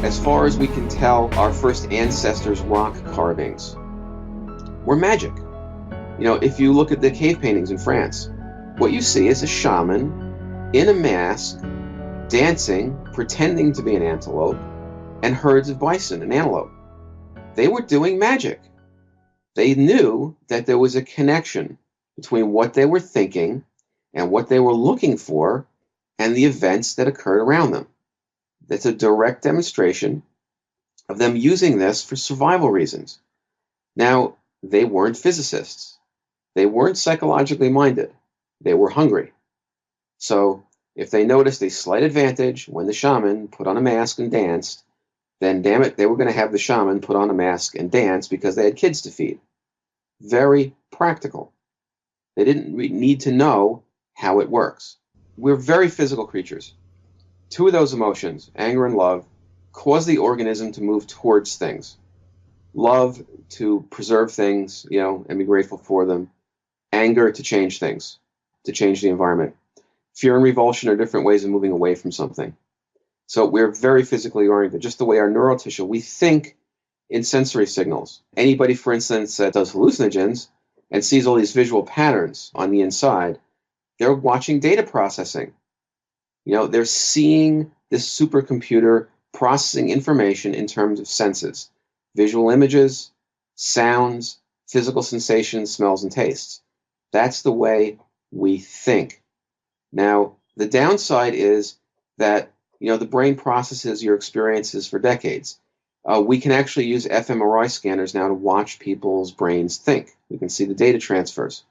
As far as we can tell, our first ancestors' rock carvings were magic. If you look at the cave paintings in France, what you see is a shaman in a mask, dancing, pretending to be an antelope, and herds of bison and antelope. They were doing magic. They knew that there was a connection between what they were thinking and what they were looking for and the events that occurred around them. That's a direct demonstration of them using this for survival reasons. Now, they weren't physicists. They weren't psychologically minded. They were hungry. So if they noticed a slight advantage when the shaman put on a mask and danced, then damn it, they were going to have the shaman put on a mask and dance because they had kids to feed. Very practical. They didn't need to know how it works. We're very physical creatures. Two of those emotions, anger and love, cause the organism to move towards things. Love to preserve things, and be grateful for them. Anger to change things, to change the environment. Fear and revulsion are different ways of moving away from something. So we're very physically oriented, just the way our neural tissue, we think in sensory signals. Anybody, for instance, that does hallucinogens and sees all these visual patterns on the inside, they're watching data processing. They're seeing this supercomputer processing information in terms of senses, visual images, sounds, physical sensations, smells, and tastes. That's the way we think. Now, the downside is that, the brain processes your experiences for decades. We can actually use fMRI scanners now to watch people's brains think. We can see the data transfers.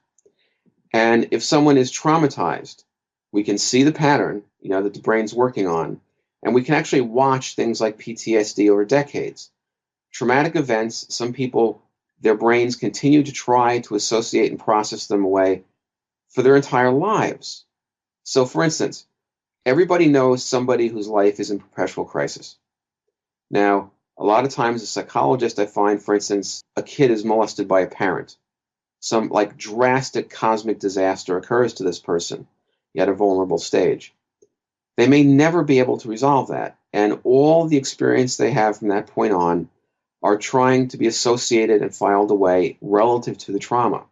And if someone is traumatized, we can see the pattern, that the brain's working on, and we can actually watch things like PTSD over decades. Traumatic events, some people, their brains continue to try to associate and process them away for their entire lives. So, for instance, everybody knows somebody whose life is in perpetual crisis. Now, a lot of times, as a psychologist, I find, for instance, a kid is molested by a parent. Some drastic cosmic disaster occurs to this person at a vulnerable stage. They may never be able to resolve that, and all the experience they have from that point on are trying to be associated and filed away relative to the trauma.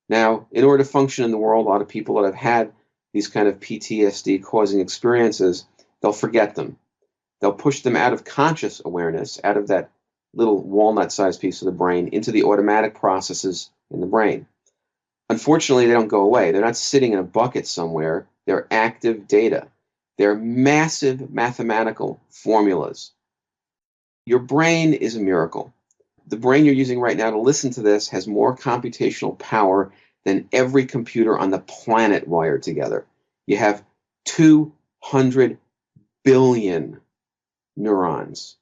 Now, in order to function in the world, a lot of people that have had these kind of PTSD-causing experiences, they'll forget them. They'll push them out of conscious awareness, out of that little walnut-sized piece of the brain, into the automatic processes in the brain. Unfortunately, they don't go away. They're not sitting in a bucket somewhere. They're active data. They're massive mathematical formulas. Your brain is a miracle. The brain you're using right now to listen to this has more computational power than every computer on the planet wired together. You have 200 billion neurons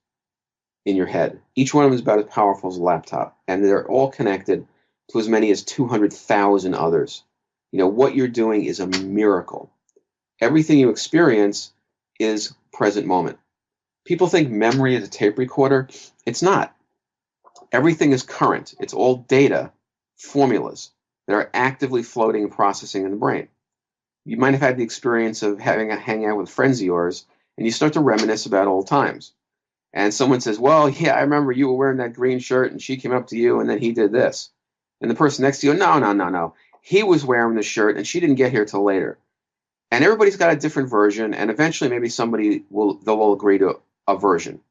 in your head. Each one of them is about as powerful as a laptop, and they're all connected to as many as 200,000 others. What you're doing is a miracle. Everything you experience is present moment. People think memory is a tape recorder. It's not. Everything is current. It's all data, formulas that are actively floating and processing in the brain. You might have had the experience of having a hangout with friends of yours, and you start to reminisce about old times. And someone says, well, yeah, I remember you were wearing that green shirt, and she came up to you, and then he did this. And the person next to you, no. He was wearing the shirt, and she didn't get here till later. And everybody's got a different version, and eventually maybe they'll all agree to a version.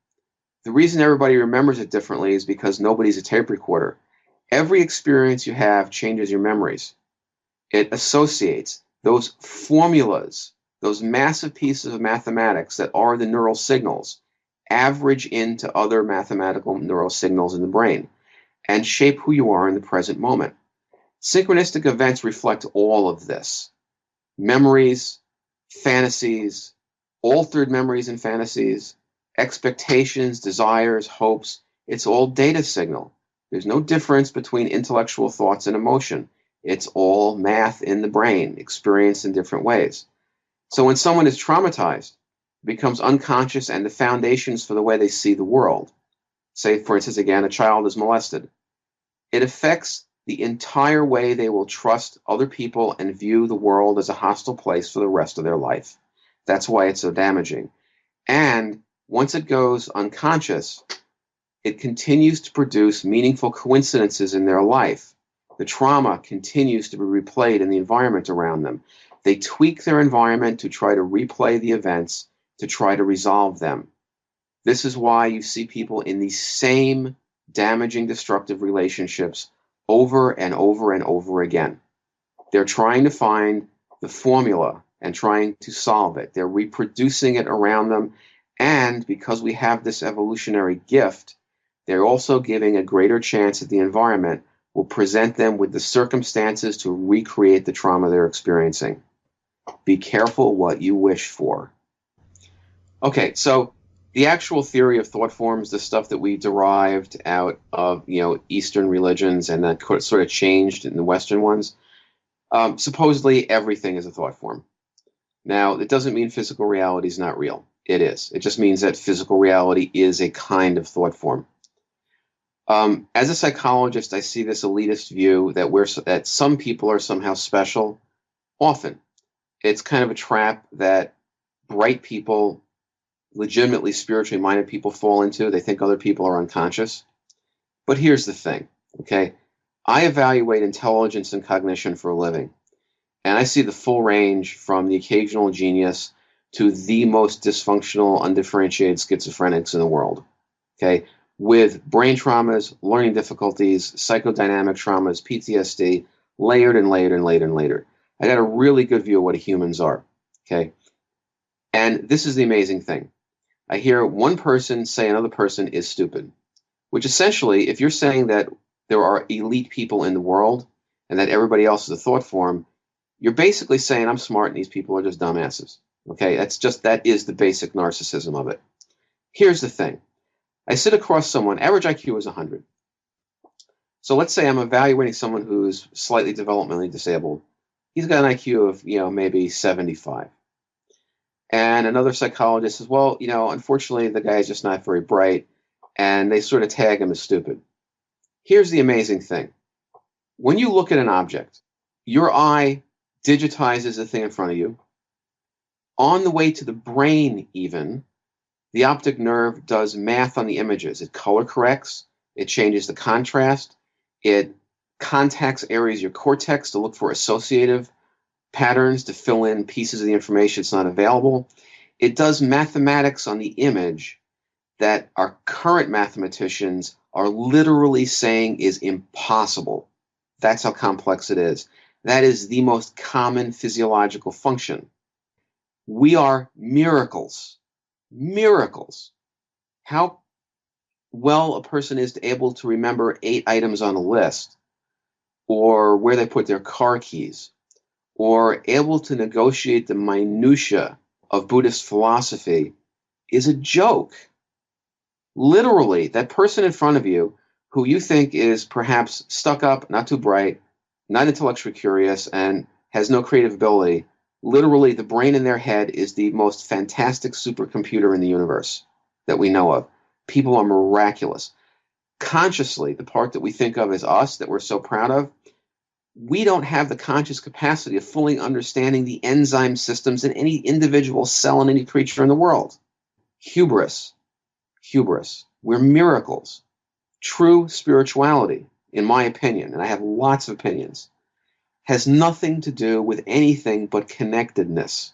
The reason everybody remembers it differently is because nobody's a tape recorder. Every experience you have changes your memories. It associates those formulas, those massive pieces of mathematics that are the neural signals, average into other mathematical neural signals in the brain and shape who you are in the present moment. Synchronistic events reflect all of this. Memories, fantasies, altered memories and fantasies, expectations, desires, hopes. It's all data signal. There's no difference between intellectual thoughts and emotion. It's all math in the brain, experienced in different ways. So when someone is traumatized, it becomes unconscious and the foundations for the way they see the world. Say, for instance, again, a child is molested. It affects the entire way they will trust other people and view the world as a hostile place for the rest of their life. That's why it's so damaging. And once it goes unconscious, it continues to produce meaningful coincidences in their life. The trauma continues to be replayed in the environment around them. They tweak their environment to try to replay the events, to try to resolve them. This is why you see people in these same damaging, destructive relationships over and over and over again. They're trying to find the formula and trying to solve it. They're reproducing it around them. And because we have this evolutionary gift, they're also giving a greater chance that the environment will present them with the circumstances to recreate the trauma they're experiencing. Be careful what you wish for. Okay, so the actual theory of thought forms, the stuff that we derived out of, Eastern religions and that sort of changed in the Western ones, supposedly everything is a thought form. Now, it doesn't mean physical reality is not real. It is. It just means that physical reality is a kind of thought form. As a psychologist, I see this elitist view that some people are somehow special. Often, it's kind of a trap that bright people, legitimately spiritually minded people fall into. They think other people are unconscious. But here's the thing, okay? I evaluate intelligence and cognition for a living, and I see the full range from the occasional genius to the most dysfunctional, undifferentiated schizophrenics in the world, okay? With brain traumas, learning difficulties, psychodynamic traumas, PTSD, layered and layered and layered and layered. I got a really good view of what humans are, okay? And this is the amazing thing. I hear one person say another person is stupid, which essentially, if you're saying that there are elite people in the world and that everybody else is a thought form, you're basically saying I'm smart and these people are just dumbasses, okay? That is the basic narcissism of it. Here's the thing. I sit across someone, average IQ is 100. So let's say I'm evaluating someone who's slightly developmentally disabled. He's got an IQ of, maybe 75. And another psychologist says, well, unfortunately, the guy is just not very bright, and they sort of tag him as stupid. Here's the amazing thing. When you look at an object, your eye digitizes the thing in front of you. On the way to the brain, even, the optic nerve does math on the images. It color corrects. It changes the contrast. It contacts areas of your cortex to look for associative patterns to fill in pieces of the information that's not available. It does mathematics on the image that our current mathematicians are literally saying is impossible. That's how complex it is. That is the most common physiological function. We are miracles. Miracles. How well a person is able to remember 8 items on a list, or where they put their car keys, or able to negotiate the minutiae of Buddhist philosophy is a joke. Literally, that person in front of you who you think is perhaps stuck up, not too bright, not intellectually curious, and has no creative ability, literally the brain in their head is the most fantastic supercomputer in the universe that we know of. People are miraculous. Consciously, the part that we think of as us, that we're so proud of, we don't have the conscious capacity of fully understanding the enzyme systems in any individual cell in any creature in the world. Hubris. Hubris. We're miracles. True spirituality, in my opinion, and I have lots of opinions, has nothing to do with anything but connectedness.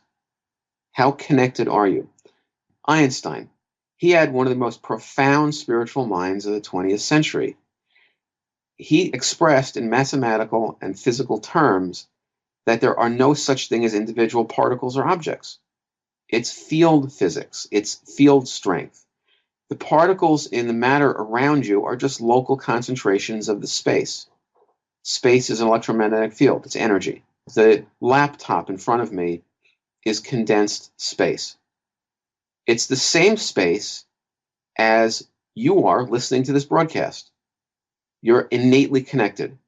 How connected are you? Einstein, he had one of the most profound spiritual minds of the 20th century. He expressed in mathematical and physical terms that there are no such thing as individual particles or objects. It's field physics. It's field strength. The particles in the matter around you are just local concentrations of the space. Space is an electromagnetic field. It's energy. The laptop in front of me is condensed space. It's the same space as you are listening to this broadcast. You're innately connected.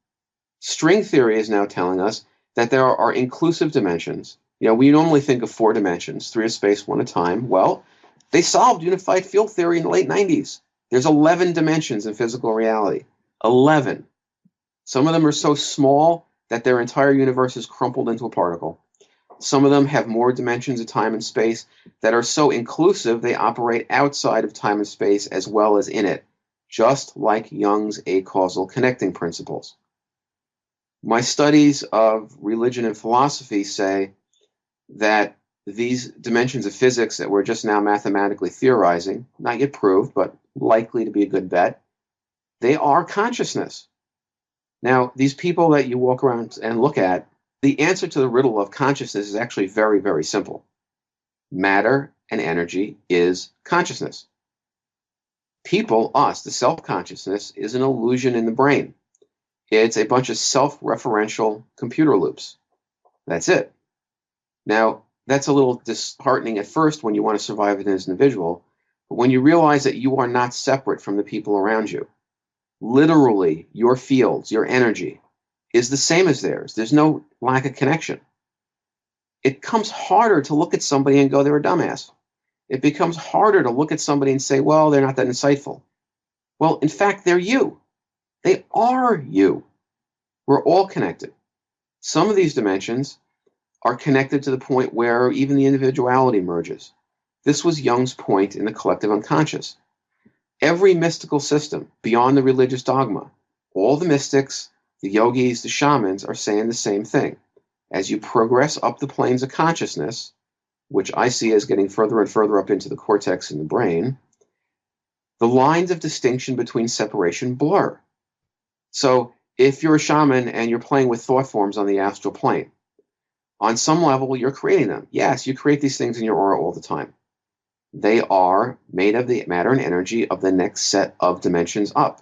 String theory is now telling us that there are inclusive dimensions. We normally think of 4 dimensions, 3 of space, 1 of time. Well, they solved unified field theory in the late 90s. There's 11 dimensions in physical reality. 11. Some of them are so small that their entire universe is crumpled into a particle. Some of them have more dimensions of time and space that are so inclusive they operate outside of time and space as well as in it, just like Jung's acausal connecting principles. My studies of religion and philosophy say that these dimensions of physics that we're just now mathematically theorizing, not yet proved, but likely to be a good bet, they are consciousness. Now, these people that you walk around and look at, the answer to the riddle of consciousness is actually very, very simple. Matter and energy is consciousness. People, us, the self-consciousness, is an illusion in the brain. It's a bunch of self-referential computer loops. That's it. Now, that's a little disheartening at first when you want to survive as an individual, but when you realize that you are not separate from the people around you, literally, your fields, your energy, is the same as theirs. There's no lack of connection. It comes harder to look at somebody and go, they're a dumbass. It becomes harder to look at somebody and say, well, they're not that insightful. Well, in fact, they're you. They are you. We're all connected. Some of these dimensions are connected to the point where even the individuality merges. This was Jung's point in the collective unconscious. Every mystical system beyond the religious dogma, all the mystics, the yogis, the shamans are saying the same thing. As you progress up the planes of consciousness, which I see as getting further and further up into the cortex in the brain, the lines of distinction between separation blur. So if you're a shaman and you're playing with thought forms on the astral plane, on some level you're creating them. Yes, you create these things in your aura all the time. They are made of the matter and energy of the next set of dimensions up.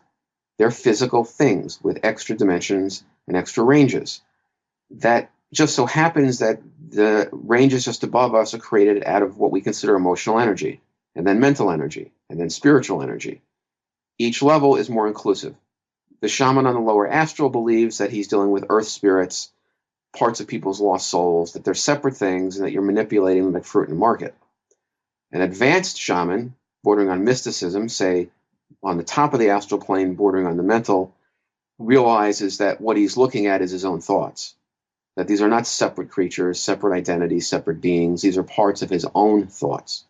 They're physical things with extra dimensions and extra ranges. That just so happens that the ranges just above us are created out of what we consider emotional energy, and then mental energy, and then spiritual energy. Each level is more inclusive. The shaman on the lower astral believes that he's dealing with earth spirits, parts of people's lost souls, that they're separate things, and that you're manipulating them like fruit in the market. An advanced shaman, bordering on mysticism, say on the top of the astral plane, bordering on the mental, realizes that what he's looking at is his own thoughts. That these are not separate creatures, separate identities, separate beings. These are parts of his own thoughts.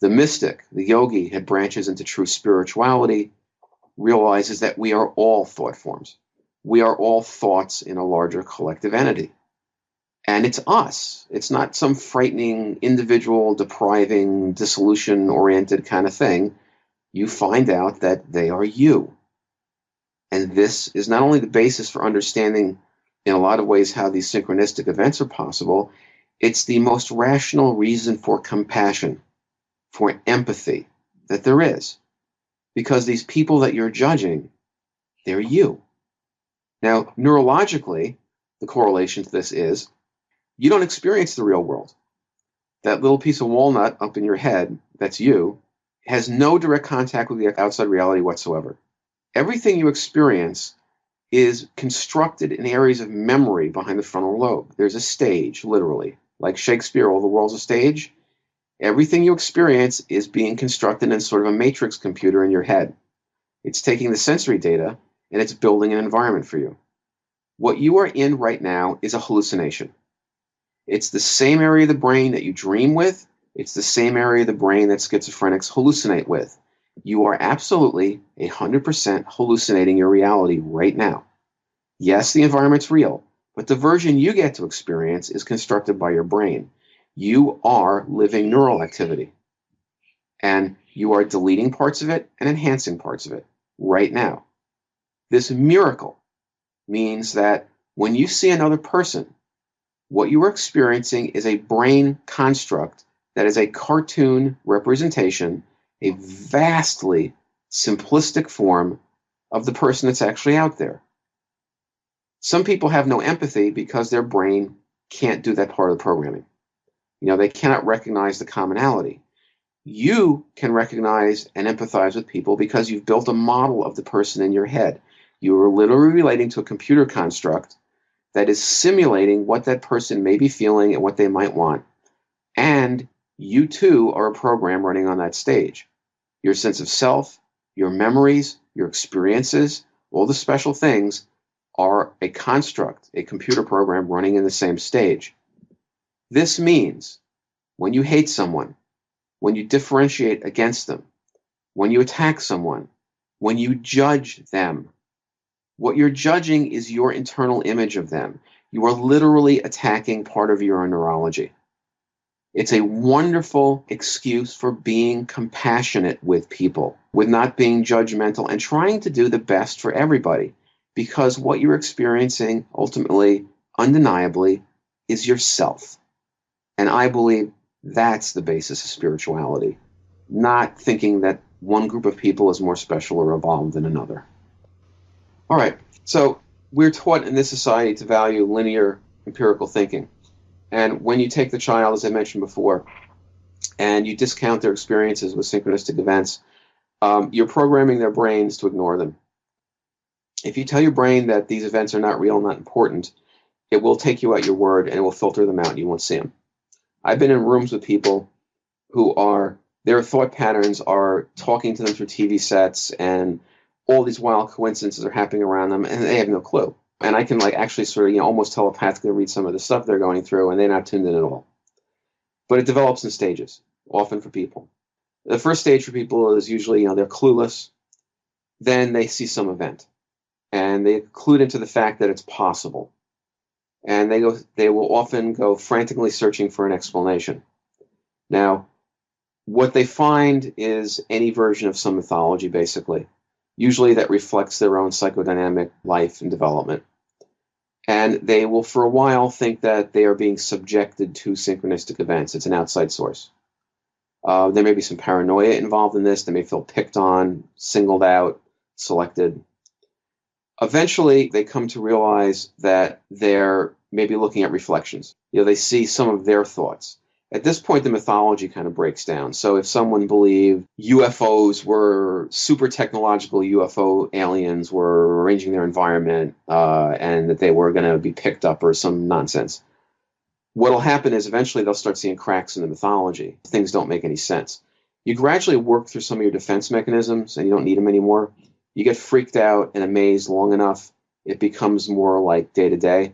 The mystic, the yogi, that branches into true spirituality, realizes that we are all thought forms. We are all thoughts in a larger collective entity. And it's us. It's not some frightening, individual, depriving, dissolution-oriented kind of thing. You find out that they are you. And this is not only the basis for understanding in a lot of ways how these synchronistic events are possible, it's the most rational reason for compassion, for empathy that there is. Because these people that you're judging, they're you. Now, neurologically, the correlation to this is you don't experience the real world. That little piece of walnut up in your head, that's you, has no direct contact with the outside reality whatsoever. Everything you experience is constructed in areas of memory behind the frontal lobe. There's a stage, literally. Like Shakespeare, all the world's a stage. Everything you experience is being constructed in sort of a matrix computer in your head. It's taking the sensory data and it's building an environment for you. What you are in right now is a hallucination. It's the same area of the brain that you dream with. It's the same area of the brain that schizophrenics hallucinate with. You are absolutely 100% hallucinating your reality right now. Yes, the environment's real, but the version you get to experience is constructed by your brain. You are living neural activity. And you are deleting parts of it and enhancing parts of it right now. This miracle means that when you see another person, what you are experiencing is a brain construct that is a cartoon representation, a vastly simplistic form of the person that's actually out there. Some people have no empathy because their brain can't do that part of the programming. They cannot recognize the commonality. You can recognize and empathize with people because you've built a model of the person in your head. You are literally relating to a computer construct that is simulating what that person may be feeling and what they might want. And you too are a program running on that stage. Your sense of self, your memories, your experiences, all the special things are a construct, a computer program running in the same stage. This means when you hate someone, when you differentiate against them, when you attack someone, when you judge them, what you're judging is your internal image of them. You are literally attacking part of your neurology. It's a wonderful excuse for being compassionate with people, with not being judgmental and trying to do the best for everybody. Because what you're experiencing, ultimately, undeniably, is yourself. And I believe that's the basis of spirituality, not thinking that one group of people is more special or evolved than another. All right, so we're taught in this society to value linear empirical thinking. And when you take the child, as I mentioned before, and you discount their experiences with synchronistic events, you're programming their brains to ignore them. If you tell your brain that these events are not real, not important, it will take you at your word and it will filter them out and you won't see them. I've been in rooms with people who their thought patterns are talking to them through TV sets and all these wild coincidences are happening around them and they have no clue. And I can actually sort of, almost telepathically read some of the stuff they're going through and they're not tuned in at all. But it develops in stages, often for people. The first stage for people is usually, they're clueless. Then they see some event and they clued into the fact that it's possible. And they will often go frantically searching for an explanation. Now, what they find is any version of some mythology, basically. Usually that reflects their own psychodynamic life and development. And they will, for a while, think that they are being subjected to synchronistic events. It's an outside source. There may be some paranoia involved in this. They may feel picked on, singled out, selected. Eventually, they come to realize that they're maybe looking at reflections. They see some of their thoughts. At this point, the mythology kind of breaks down. So if someone believed UFOs were super technological UFO aliens were arranging their environment and that they were going to be picked up or some nonsense, what'll happen is eventually they'll start seeing cracks in the mythology. Things don't make any sense. You gradually work through some of your defense mechanisms and you don't need them anymore. You get freaked out and amazed long enough, it becomes more like day to day.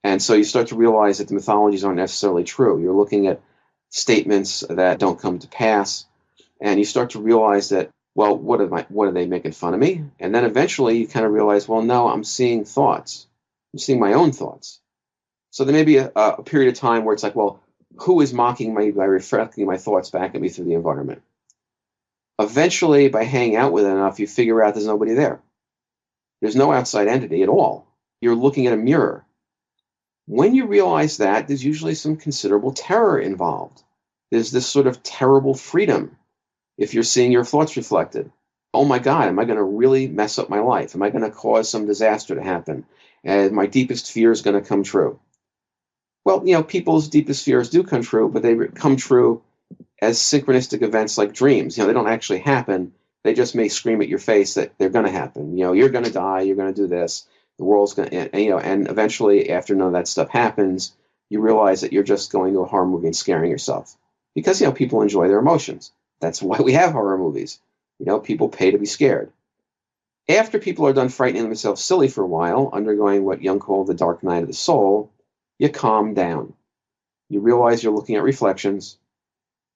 And so you start to realize that the mythologies aren't necessarily true. You're looking at statements that don't come to pass, and you start to realize that, well, what are they making fun of me? And then eventually you kind of realize, well, no, I'm seeing thoughts. I'm seeing my own thoughts. So there may be a period of time where it's like, well, who is mocking me by reflecting my thoughts back at me through the environment? Eventually, by hanging out with it enough, you figure out there's nobody there. There's no outside entity at all. You're looking at a mirror. When you realize that, there's usually some considerable terror involved. There's this sort of terrible freedom if you're seeing your thoughts reflected. Oh my God, am I going to really mess up my life? Am I going to cause some disaster to happen? And my deepest fear is going to come true. Well, people's deepest fears do come true, but they come true as synchronistic events like dreams. They don't actually happen. They just may scream at your face that they're going to happen. You're going to die. You're going to do this. The world's going to, and eventually, after none of that stuff happens, you realize that you're just going to a horror movie and scaring yourself. Because, people enjoy their emotions. That's why we have horror movies. People pay to be scared. After people are done frightening themselves silly for a while, undergoing what Jung called the dark night of the soul, you calm down. You realize you're looking at reflections.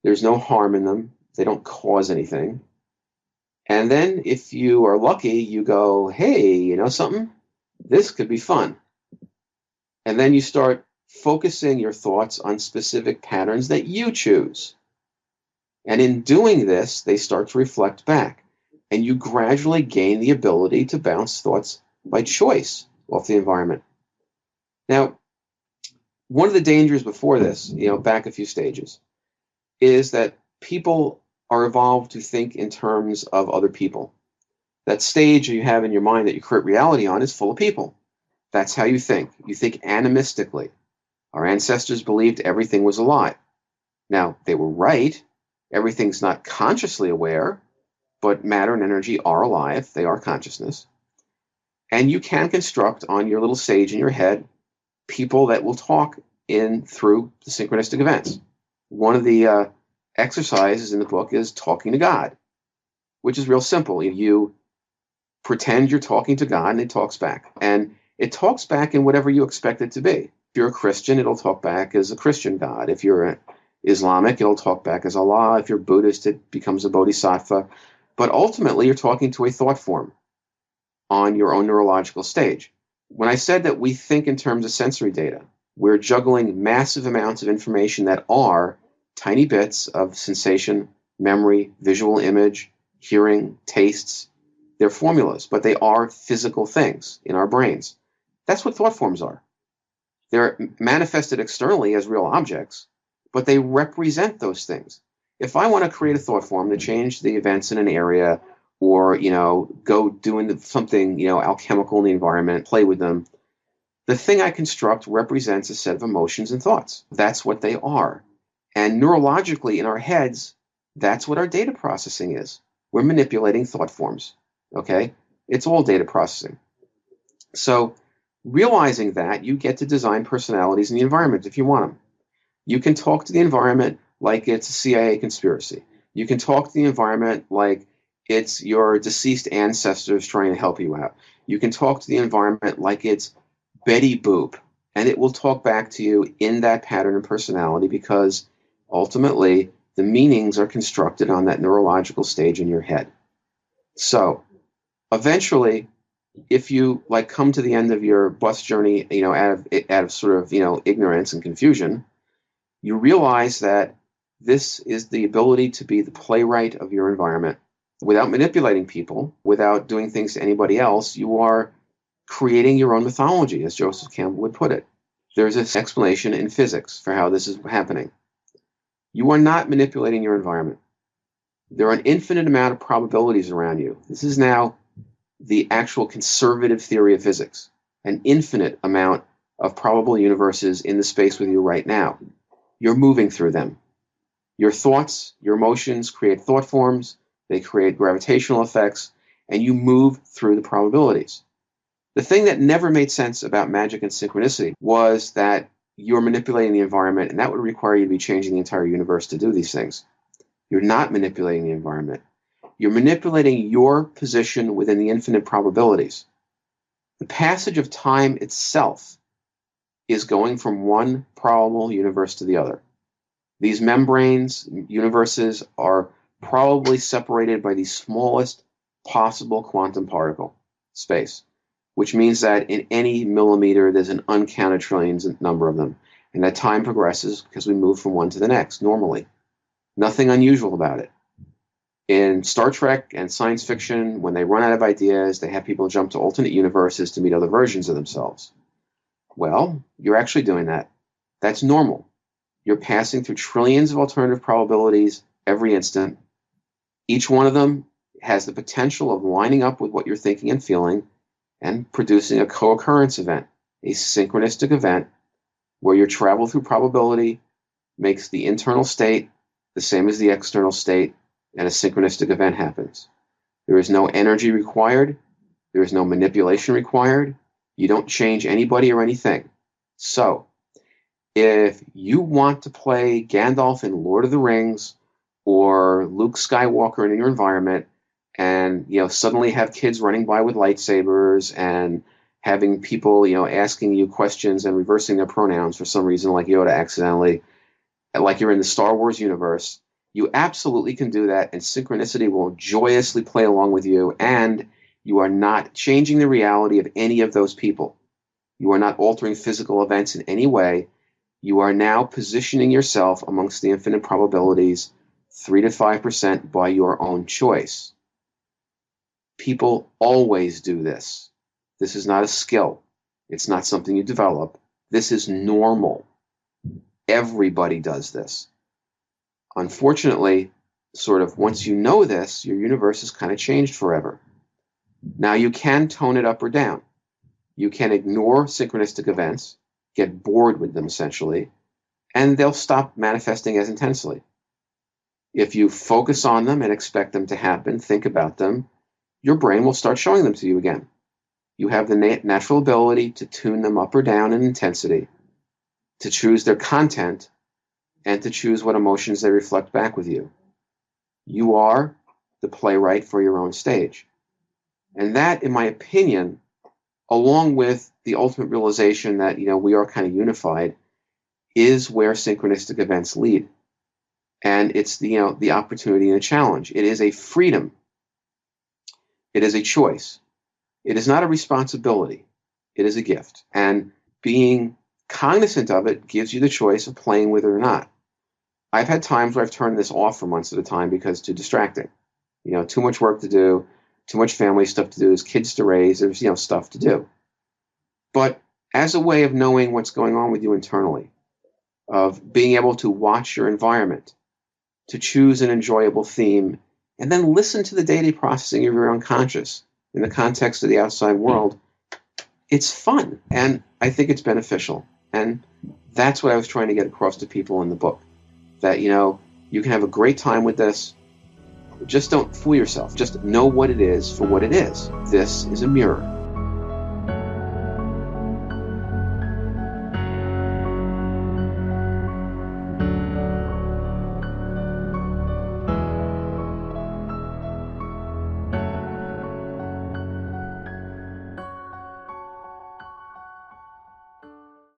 There's no harm in them. They don't cause anything. And then if you are lucky, you go, hey, something? This could be fun. And then you start focusing your thoughts on specific patterns that you choose. And in doing this, they start to reflect back. And you gradually gain the ability to bounce thoughts by choice off the environment. Now, one of the dangers before this, back a few stages, is that people are evolved to think in terms of other people. That stage you have in your mind that you create reality on is full of people. That's how you think. You think animistically. Our ancestors believed everything was a lie. Now, they were right. Everything's not consciously aware, but matter and energy are alive. They are consciousness. And you can construct on your little stage in your head people that will talk through the synchronistic events. One of the exercises in the book is talking to God, which is real simple. You pretend you're talking to God and it talks back. And it talks back in whatever you expect it to be. you're a Christian, it'll talk back as a Christian God. If you're Islamic, it'll talk back as Allah. If you're Buddhist, it becomes a bodhisattva. But ultimately, you're talking to a thought form on your own neurological stage. When I said that we think in terms of sensory data, we're juggling massive amounts of information that are tiny bits of sensation, memory, visual image, hearing, tastes. They're formulas, but they are physical things in our brains. That's what thought forms are. They're manifested externally as real objects, but they represent those things. If I want to create a thought form to change the events in an area, or go doing something alchemical in the environment, play with them, the thing I construct represents a set of emotions and thoughts. That's what they are. And neurologically in our heads, that's what our data processing is. We're manipulating thought forms. Okay? It's all data processing. So realizing that, you get to design personalities in the environment if you want them. You can talk to the environment like it's a CIA conspiracy. You can talk to the environment like it's your deceased ancestors trying to help you out. You can talk to the environment like it's Betty Boop, and it will talk back to you in that pattern of personality, because ultimately the meanings are constructed on that neurological stage in your head. So eventually, if you come to the end of your bus journey, out of sort of ignorance and confusion, you realize that this is the ability to be the playwright of your environment. Without manipulating people, without doing things to anybody else, you are creating your own mythology, as Joseph Campbell would put it. There's an explanation in physics for how this is happening. You are not manipulating your environment. There are an infinite amount of probabilities around you. This is now the actual conservative theory of physics. An infinite amount of probable universes in the space with you right now. You're moving through them. Your thoughts, your emotions create thought forms. They create gravitational effects, and you move through the probabilities. The thing that never made sense about magic and synchronicity was that you're manipulating the environment, and that would require you to be changing the entire universe to do these things. You're not manipulating the environment. You're manipulating your position within the infinite probabilities. The passage of time itself is going from one probable universe to the other. These membranes, universes, are probably separated by the smallest possible quantum particle space, which means that in any millimeter, there's an uncounted trillions number of them. And that time progresses because we move from one to the next normally. Nothing unusual about it. In Star Trek and science fiction, when they run out of ideas, they have people jump to alternate universes to meet other versions of themselves. Well, you're actually doing that. That's normal. You're passing through trillions of alternative probabilities every instant. Each one of them has the potential of lining up with what you're thinking and feeling and producing a co-occurrence event, a synchronistic event, where your travel through probability makes the internal state the same as the external state, and a synchronistic event happens. There is no energy required. There is no manipulation required. You don't change anybody or anything. So, if you want to play Gandalf in Lord of the Rings or Luke Skywalker in your environment, and suddenly have kids running by with lightsabers and having people asking you questions and reversing their pronouns for some reason, like Yoda accidentally, like you're in the Star Wars universe, you absolutely can do that, and synchronicity will joyously play along with you, and you are not changing the reality of any of those people. You are not altering physical events in any way. You are now positioning yourself amongst the infinite probabilities, 3 to 5% by your own choice. People always do this. This is not a skill. It's not something you develop. This is normal. Everybody does this. Unfortunately, sort of once you know this, your universe is kind of changed forever. Now you can tone it up or down. You can ignore synchronistic events, get bored with them essentially, and they'll stop manifesting as intensely. If you focus on them and expect them to happen, think about them, your brain will start showing them to you again. You have the natural ability to tune them up or down in intensity, to choose their content, and to choose what emotions they reflect back with you. You are the playwright for your own stage. And that, in my opinion, along with the ultimate realization that, we are kind of unified, is where synchronistic events lead. And it's the opportunity and the challenge. It is a freedom. It is a choice. It is not a responsibility. It is a gift. And being cognizant of it gives you the choice of playing with it or not. I've had times where I've turned this off for months at a time because it's too distracting. Too much work to do, too much family stuff to do, there's kids to raise, there's, stuff to do. But as a way of knowing what's going on with you internally, of being able to watch your environment, to choose an enjoyable theme, and then listen to the daily processing of your unconscious in the context of the outside world, it's fun, and I think it's beneficial. And that's what I was trying to get across to people in the book, that, you can have a great time with this. Just don't fool yourself. Just know what it is for what it is. This is a mirror.